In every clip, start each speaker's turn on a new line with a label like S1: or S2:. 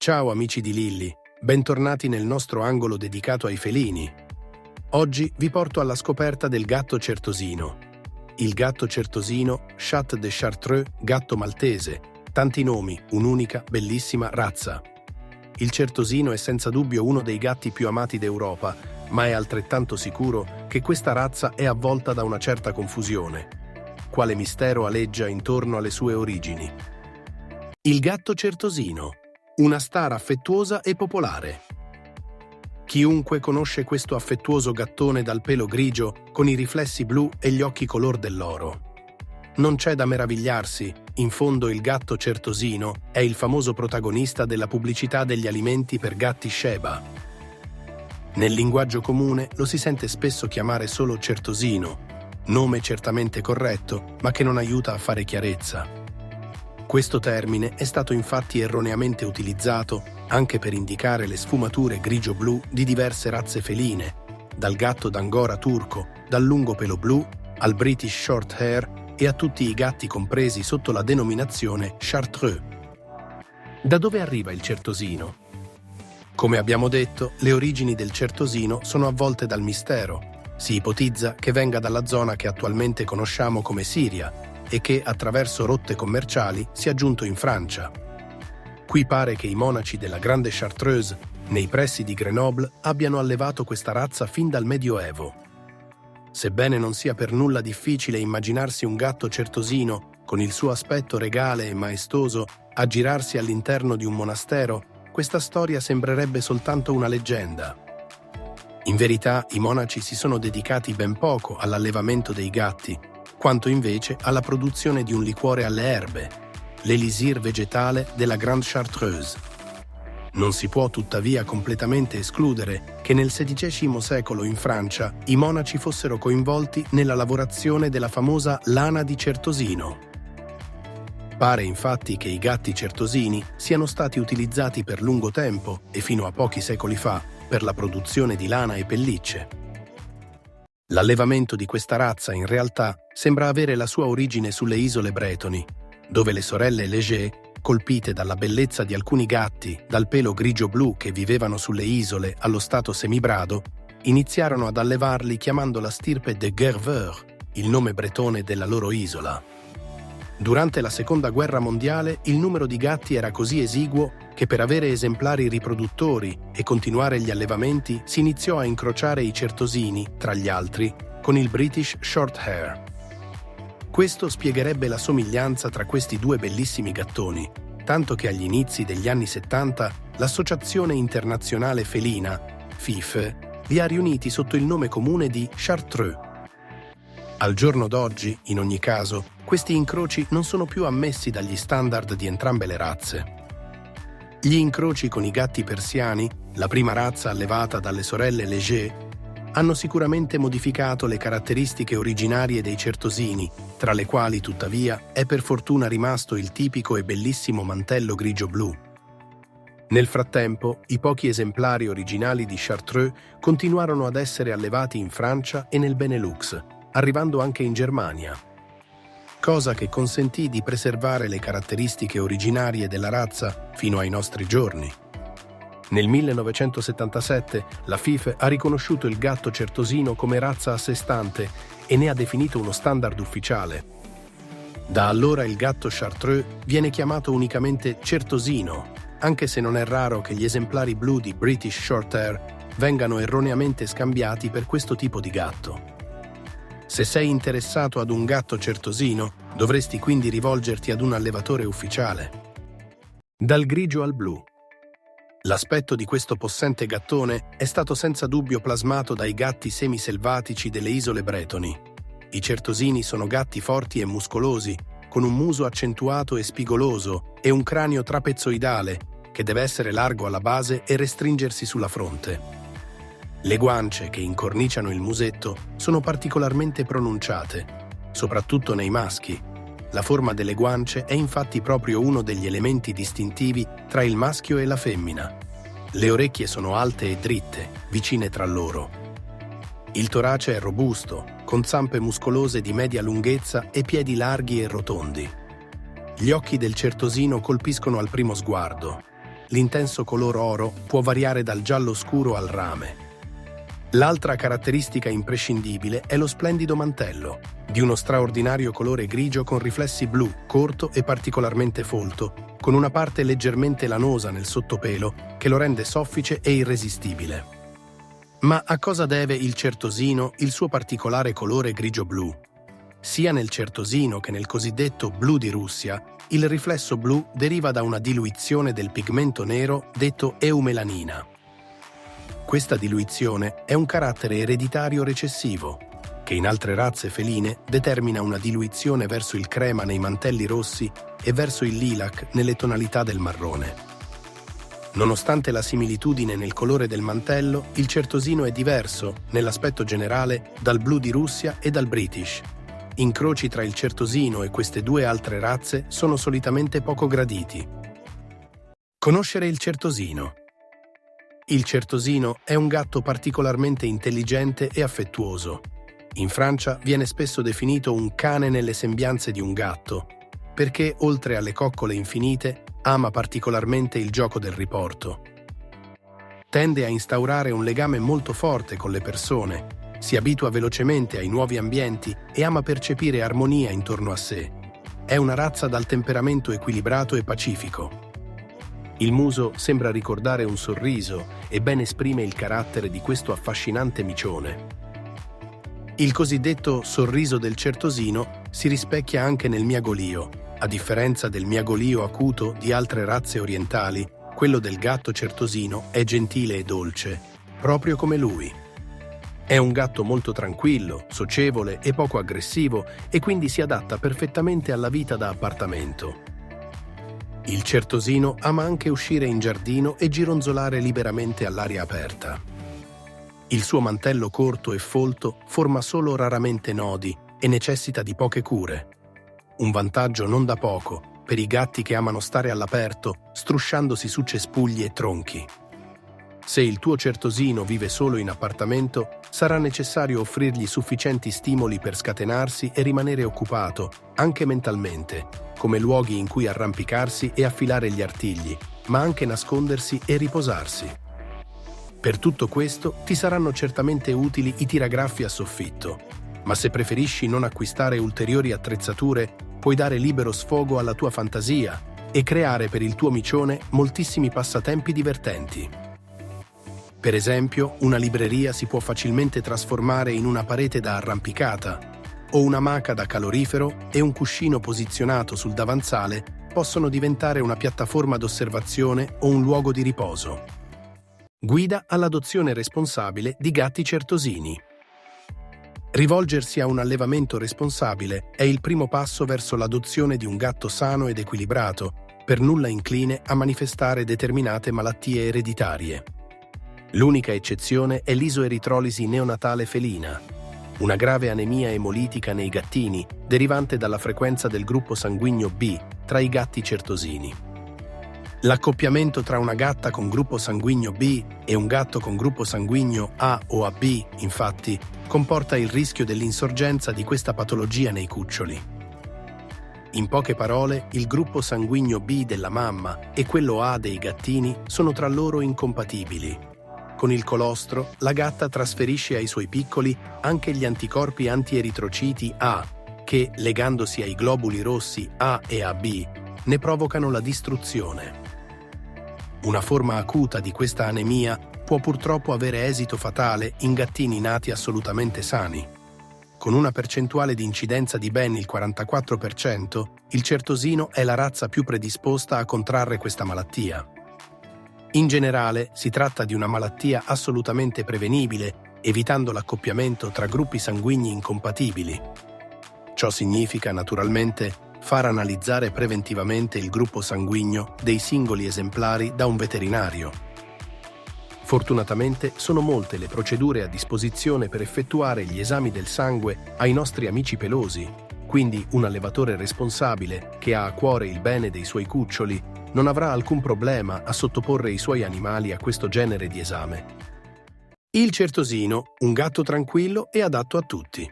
S1: Ciao amici di Lilli, bentornati nel nostro angolo dedicato ai felini. Oggi vi porto alla scoperta del gatto certosino. Il gatto certosino, Chat de Chartreux, gatto maltese, tanti nomi, un'unica, bellissima razza. Il certosino è senza dubbio uno dei gatti più amati d'Europa, ma è altrettanto sicuro che questa razza è avvolta da una certa confusione. Quale mistero aleggia intorno alle sue origini? Il gatto certosino, una star affettuosa e popolare. Chiunque conosce questo affettuoso gattone dal pelo grigio, con i riflessi blu e gli occhi color dell'oro. Non c'è da meravigliarsi, in fondo il gatto certosino è il famoso protagonista della pubblicità degli alimenti per gatti Sheba. Nel linguaggio comune lo si sente spesso chiamare solo certosino, nome certamente corretto, ma che non aiuta a fare chiarezza. Questo termine è stato infatti erroneamente utilizzato anche per indicare le sfumature grigio-blu di diverse razze feline, dal gatto d'Angora turco, dal lungo pelo blu, al British Shorthair e a tutti i gatti compresi sotto la denominazione Chartreux. Da dove arriva il certosino? Come abbiamo detto, le origini del certosino sono avvolte dal mistero. Si ipotizza che venga dalla zona che attualmente conosciamo come Siria e che, attraverso rotte commerciali, sia giunto in Francia. Qui pare che i monaci della Grande Chartreuse, nei pressi di Grenoble, abbiano allevato questa razza fin dal Medioevo. Sebbene non sia per nulla difficile immaginarsi un gatto certosino, con il suo aspetto regale e maestoso, aggirarsi all'interno di un monastero, questa storia sembrerebbe soltanto una leggenda. In verità, i monaci si sono dedicati ben poco all'allevamento dei gatti, quanto invece alla produzione di un liquore alle erbe, l'elisir vegetale della Grande Chartreuse. Non si può tuttavia completamente escludere che nel XVI secolo in Francia i monaci fossero coinvolti nella lavorazione della famosa lana di certosino. Pare infatti che i gatti certosini siano stati utilizzati per lungo tempo e fino a pochi secoli fa per la produzione di lana e pellicce. L'allevamento di questa razza in realtà sembra avere la sua origine sulle isole Bretoni, dove le sorelle Léger, colpite dalla bellezza di alcuni gatti dal pelo grigio-blu che vivevano sulle isole allo stato semibrado, iniziarono ad allevarli chiamando la stirpe de Gerveur, il nome bretone della loro isola. Durante la Seconda Guerra Mondiale il numero di gatti era così esiguo che per avere esemplari riproduttori e continuare gli allevamenti si iniziò a incrociare i certosini, tra gli altri, con il British Shorthair. Questo spiegherebbe la somiglianza tra questi due bellissimi gattoni, tanto che agli inizi degli anni 70 l'Associazione Internazionale Felina, FIFE, li ha riuniti sotto il nome comune di Chartreux. Al giorno d'oggi, in ogni caso, questi incroci non sono più ammessi dagli standard di entrambe le razze. Gli incroci con i gatti persiani, la prima razza allevata dalle sorelle Léger, hanno sicuramente modificato le caratteristiche originarie dei certosini, tra le quali, tuttavia, è per fortuna rimasto il tipico e bellissimo mantello grigio-blu. Nel frattempo, i pochi esemplari originali di Chartreux continuarono ad essere allevati in Francia e nel Benelux, arrivando anche in Germania, cosa che consentì di preservare le caratteristiche originarie della razza fino ai nostri giorni. Nel 1977 la FIFE ha riconosciuto il gatto certosino come razza a sé stante e ne ha definito uno standard ufficiale. Da allora il gatto Chartreux viene chiamato unicamente certosino, anche se non è raro che gli esemplari blu di British Shorthair vengano erroneamente scambiati per questo tipo di gatto. Se sei interessato ad un gatto certosino, dovresti quindi rivolgerti ad un allevatore ufficiale. Dal grigio al blu. L'aspetto di questo possente gattone è stato senza dubbio plasmato dai gatti semiselvatici delle isole Bretoni. I certosini sono gatti forti e muscolosi, con un muso accentuato e spigoloso e un cranio trapezoidale, che deve essere largo alla base e restringersi sulla fronte. Le guance che incorniciano il musetto sono particolarmente pronunciate, soprattutto nei maschi. La forma delle guance è infatti proprio uno degli elementi distintivi tra il maschio e la femmina. Le orecchie sono alte e dritte, vicine tra loro. Il torace è robusto, con zampe muscolose di media lunghezza e piedi larghi e rotondi. Gli occhi del certosino colpiscono al primo sguardo. l'intenso color oro può variare dal giallo scuro al rame. L'altra caratteristica imprescindibile è lo splendido mantello, di uno straordinario colore grigio con riflessi blu, corto e particolarmente folto, con una parte leggermente lanosa nel sottopelo che lo rende soffice e irresistibile. Ma a cosa deve il certosino il suo particolare colore grigio-blu? Sia nel certosino che nel cosiddetto blu di Russia, il riflesso blu deriva da una diluizione del pigmento nero detto eumelanina. Questa diluizione è un carattere ereditario recessivo, che in altre razze feline determina una diluizione verso il crema nei mantelli rossi e verso il lilac nelle tonalità del marrone. Nonostante la similitudine nel colore del mantello, il certosino è diverso, nell'aspetto generale, dal blu di Russia e dal British. Incroci tra il certosino e queste due altre razze sono solitamente poco graditi. Conoscere il certosino. Il certosino è un gatto particolarmente intelligente e affettuoso. In Francia viene spesso definito un cane nelle sembianze di un gatto, perché, oltre alle coccole infinite, ama particolarmente il gioco del riporto. Tende a instaurare un legame molto forte con le persone, si abitua velocemente ai nuovi ambienti e ama percepire armonia intorno a sé. È una razza dal temperamento equilibrato e pacifico. Il muso sembra ricordare un sorriso e ben esprime il carattere di questo affascinante micione. Il cosiddetto sorriso del certosino si rispecchia anche nel miagolio. A differenza del miagolio acuto di altre razze orientali, quello del gatto certosino è gentile e dolce, proprio come lui. È un gatto molto tranquillo, socievole e poco aggressivo e quindi si adatta perfettamente alla vita da appartamento. Il certosino ama anche uscire in giardino e gironzolare liberamente all'aria aperta. Il suo mantello corto e folto forma solo raramente nodi e necessita di poche cure. Un vantaggio non da poco per i gatti che amano stare all'aperto, strusciandosi su cespugli e tronchi. Se il tuo certosino vive solo in appartamento, sarà necessario offrirgli sufficienti stimoli per scatenarsi e rimanere occupato, anche mentalmente, come luoghi in cui arrampicarsi e affilare gli artigli, ma anche nascondersi e riposarsi. Per tutto questo ti saranno certamente utili i tiragraffi a soffitto, ma se preferisci non acquistare ulteriori attrezzature, puoi dare libero sfogo alla tua fantasia e creare per il tuo micione moltissimi passatempi divertenti. Per esempio, una libreria si può facilmente trasformare in una parete da arrampicata, o un'amaca da calorifero e un cuscino posizionato sul davanzale possono diventare una piattaforma d'osservazione o un luogo di riposo. Guida all'adozione responsabile di gatti certosini. Rivolgersi a un allevamento responsabile è il primo passo verso l'adozione di un gatto sano ed equilibrato, per nulla incline a manifestare determinate malattie ereditarie. L'unica eccezione è l'isoeritrolisi neonatale felina, una grave anemia emolitica nei gattini derivante dalla frequenza del gruppo sanguigno B tra i gatti certosini. L'accoppiamento tra una gatta con gruppo sanguigno B e un gatto con gruppo sanguigno A o AB, infatti, comporta il rischio dell'insorgenza di questa patologia nei cuccioli. In poche parole, il gruppo sanguigno B della mamma e quello A dei gattini sono tra loro incompatibili. Con il colostro, la gatta trasferisce ai suoi piccoli anche gli anticorpi antieritrociti A, che, legandosi ai globuli rossi A e AB, ne provocano la distruzione. Una forma acuta di questa anemia può purtroppo avere esito fatale in gattini nati assolutamente sani. Con una percentuale di incidenza di ben il 44%, il certosino è la razza più predisposta a contrarre questa malattia. In generale, si tratta di una malattia assolutamente prevenibile, evitando l'accoppiamento tra gruppi sanguigni incompatibili. Ciò significa, naturalmente, far analizzare preventivamente il gruppo sanguigno dei singoli esemplari da un veterinario. Fortunatamente, sono molte le procedure a disposizione per effettuare gli esami del sangue ai nostri amici pelosi, quindi un allevatore responsabile, che ha a cuore il bene dei suoi cuccioli, non avrà alcun problema a sottoporre i suoi animali a questo genere di esame. Il certosino, un gatto tranquillo e adatto a tutti.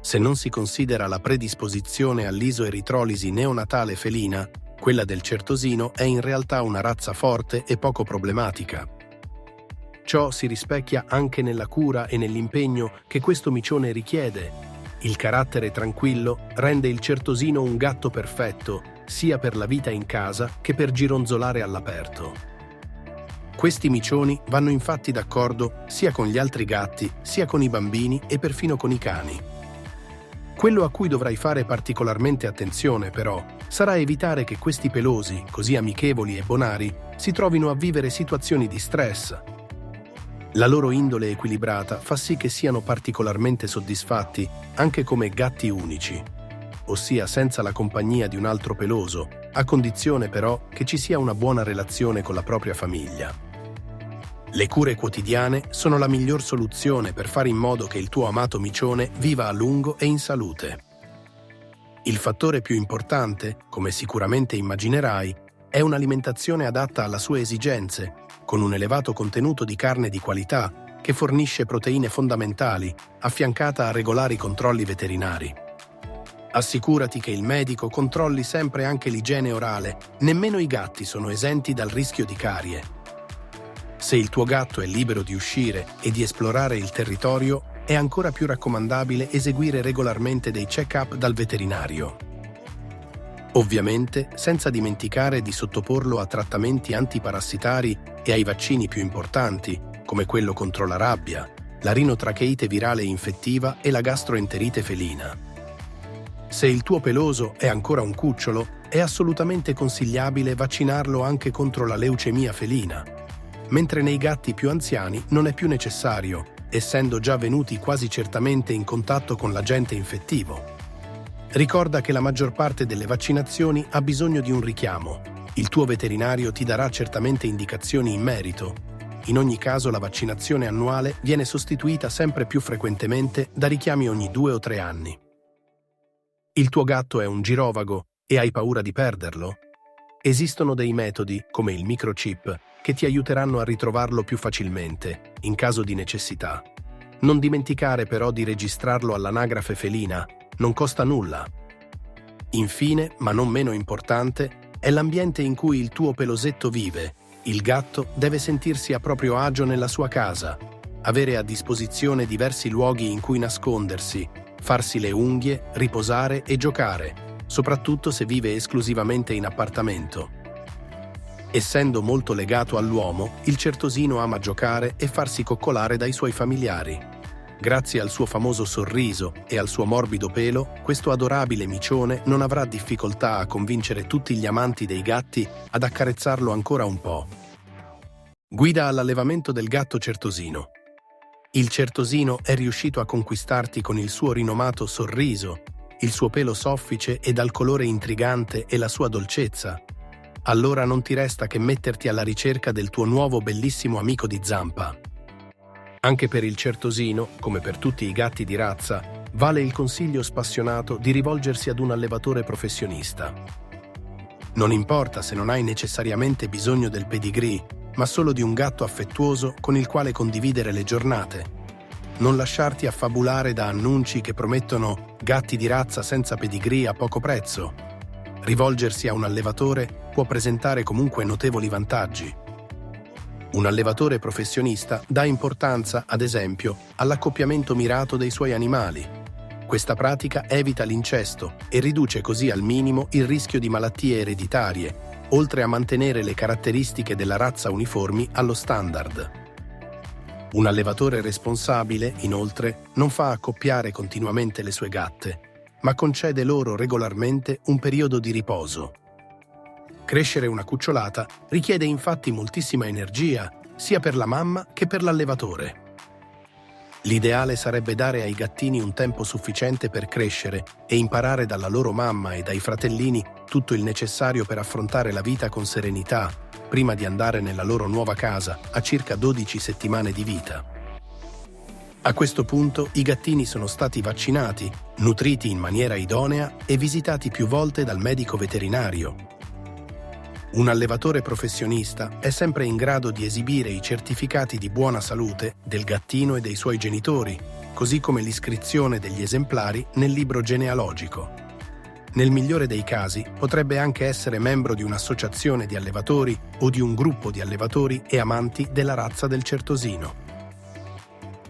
S1: Se non si considera la predisposizione all'isoeritrolisi neonatale felina, Quella del Certosino è in realtà una razza forte e poco problematica. Ciò si rispecchia anche nella cura e nell'impegno che questo micione richiede. Il carattere tranquillo rende il Certosino un gatto perfetto, sia per la vita in casa che per gironzolare all'aperto. Questi micioni vanno infatti d'accordo sia con gli altri gatti, sia con i bambini e perfino con i cani. Quello a cui dovrai fare particolarmente attenzione, però, sarà evitare che questi pelosi, così amichevoli e bonari, si trovino a vivere situazioni di stress. La loro indole equilibrata fa sì che siano particolarmente soddisfatti anche come gatti unici, ossia senza la compagnia di un altro peloso, a condizione però che ci sia una buona relazione con la propria famiglia. Le cure quotidiane sono la miglior soluzione per fare in modo che il tuo amato micione viva a lungo e in salute. Il fattore più importante, come sicuramente immaginerai, è un'alimentazione adatta alle sue esigenze, con un elevato contenuto di carne di qualità che fornisce proteine fondamentali, affiancata a regolari controlli veterinari. Assicurati che il medico controlli sempre anche l'igiene orale, nemmeno i gatti sono esenti dal rischio di carie. Se il tuo gatto è libero di uscire e di esplorare il territorio, è ancora più raccomandabile eseguire regolarmente dei check-up dal veterinario. Ovviamente, senza dimenticare di sottoporlo a trattamenti antiparassitari e ai vaccini più importanti, come quello contro la rabbia, la rinotracheite virale infettiva e la gastroenterite felina. Se il tuo peloso è ancora un cucciolo, è assolutamente consigliabile vaccinarlo anche contro la leucemia felina, mentre nei gatti più anziani non è più necessario, essendo già venuti quasi certamente in contatto con l'agente infettivo. Ricorda che la maggior parte delle vaccinazioni ha bisogno di un richiamo. Il tuo veterinario ti darà certamente indicazioni in merito. In ogni caso la vaccinazione annuale viene sostituita sempre più frequentemente da richiami ogni 2 o 3 anni. Il tuo gatto è un girovago e hai paura di perderlo? Esistono dei metodi, come il microchip, che ti aiuteranno a ritrovarlo più facilmente, in caso di necessità. Non dimenticare però di registrarlo all'anagrafe felina, non costa nulla. Infine, ma non meno importante, è l'ambiente in cui il tuo pelosetto vive. Il gatto deve sentirsi a proprio agio nella sua casa, avere a disposizione diversi luoghi in cui nascondersi, farsi le unghie, riposare e giocare, soprattutto se vive esclusivamente in appartamento. Essendo molto legato all'uomo, il Certosino ama giocare e farsi coccolare dai suoi familiari. Grazie al suo famoso sorriso e al suo morbido pelo, questo adorabile micione non avrà difficoltà a convincere tutti gli amanti dei gatti ad accarezzarlo ancora un po'. Guida all'allevamento del gatto Certosino. Il Certosino è riuscito a conquistarti con il suo rinomato sorriso, il suo pelo soffice e dal colore intrigante e la sua dolcezza. Allora non ti resta che metterti alla ricerca del tuo nuovo bellissimo amico di zampa. Anche per il Certosino, come per tutti i gatti di razza, vale il consiglio spassionato di rivolgersi ad un allevatore professionista. Non importa se non hai necessariamente bisogno del pedigree, ma solo di un gatto affettuoso con il quale condividere le giornate. Non lasciarti affabulare da annunci che promettono gatti di razza senza pedigree a poco prezzo. Rivolgersi a un allevatore può presentare comunque notevoli vantaggi. Un allevatore professionista dà importanza, ad esempio, all'accoppiamento mirato dei suoi animali. Questa pratica evita l'incesto e riduce così al minimo il rischio di malattie ereditarie, oltre a mantenere le caratteristiche della razza uniformi allo standard. Un allevatore responsabile, inoltre, non fa accoppiare continuamente le sue gatte, ma concede loro regolarmente un periodo di riposo. Crescere una cucciolata richiede infatti moltissima energia, sia per la mamma che per l'allevatore. L'ideale sarebbe dare ai gattini un tempo sufficiente per crescere e imparare dalla loro mamma e dai fratellini tutto il necessario per affrontare la vita con serenità, prima di andare nella loro nuova casa a circa 12 settimane di vita. A questo punto i gattini sono stati vaccinati, nutriti in maniera idonea e visitati più volte dal medico veterinario. Un allevatore professionista è sempre in grado di esibire i certificati di buona salute del gattino e dei suoi genitori, così come l'iscrizione degli esemplari nel libro genealogico. Nel migliore dei casi, potrebbe anche essere membro di un'associazione di allevatori o di un gruppo di allevatori e amanti della razza del certosino.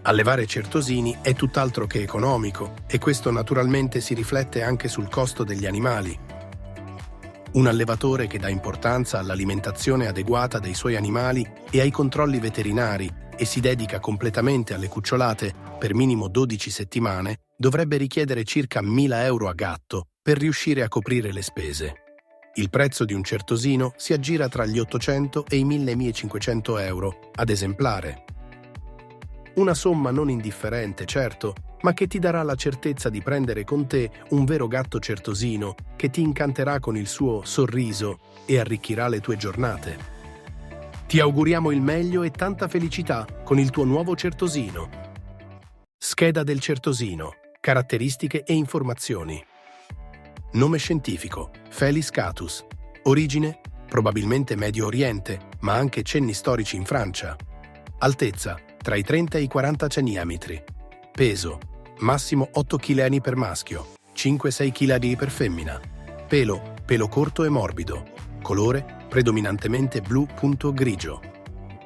S1: Allevare certosini è tutt'altro che economico e questo naturalmente si riflette anche sul costo degli animali. Un allevatore che dà importanza all'alimentazione adeguata dei suoi animali e ai controlli veterinari e si dedica completamente alle cucciolate per minimo 12 settimane dovrebbe richiedere circa 1.000 euro a gatto per riuscire a coprire le spese. Il prezzo di un certosino si aggira tra gli 800 e i 1.500 euro ad esemplare. Una somma non indifferente, certo, ma che ti darà la certezza di prendere con te un vero gatto certosino che ti incanterà con il suo sorriso e arricchirà le tue giornate. Ti auguriamo il meglio e tanta felicità con il tuo nuovo certosino. Scheda del certosino, caratteristiche e informazioni. Nome scientifico, Felis catus. Origine, probabilmente Medio Oriente, ma anche cenni storici in Francia. Altezza, tra i 30 e i 40 centimetri. Peso, massimo 8 kg per maschio, 5-6 kg per femmina. Pelo corto e morbido. Colore, predominantemente blu-grigio.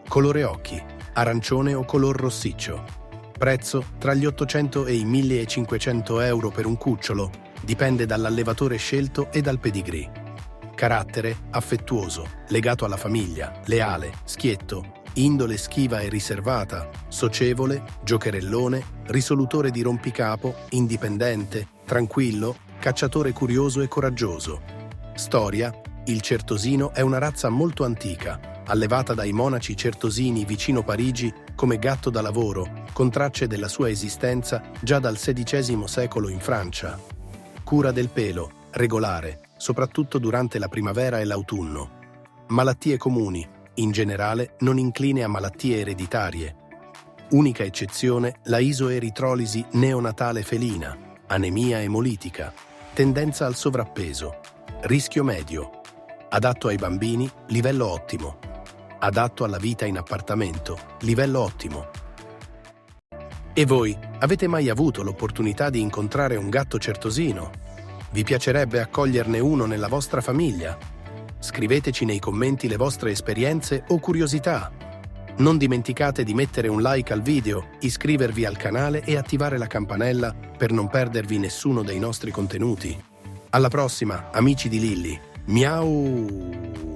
S1: Colore occhi, arancione o color rossiccio. Prezzo, tra gli 800 e i 1.500 euro per un cucciolo, dipende dall'allevatore scelto e dal pedigree. Carattere, affettuoso, legato alla famiglia, leale, schietto, indole schiva e riservata, socievole, giocherellone, risolutore di rompicapo, indipendente, tranquillo, cacciatore curioso e coraggioso. Storia: il certosino è una razza molto antica, allevata dai monaci certosini vicino Parigi come gatto da lavoro, con tracce della sua esistenza già dal XVI secolo in Francia. Cura del pelo, regolare, soprattutto durante la primavera e l'autunno. Malattie comuni, in generale non incline a malattie ereditarie. Unica eccezione la isoeritrolisi neonatale felina, anemia emolitica, tendenza al sovrappeso, rischio medio, adatto ai bambini, livello ottimo, adatto alla vita in appartamento, livello ottimo. E voi, avete mai avuto l'opportunità di incontrare un gatto certosino? Vi piacerebbe accoglierne uno nella vostra famiglia? Scriveteci nei commenti le vostre esperienze o curiosità. Non dimenticate di mettere un like al video, iscrivervi al canale e attivare la campanella per non perdervi nessuno dei nostri contenuti. Alla prossima, amici di Lilly. Miau!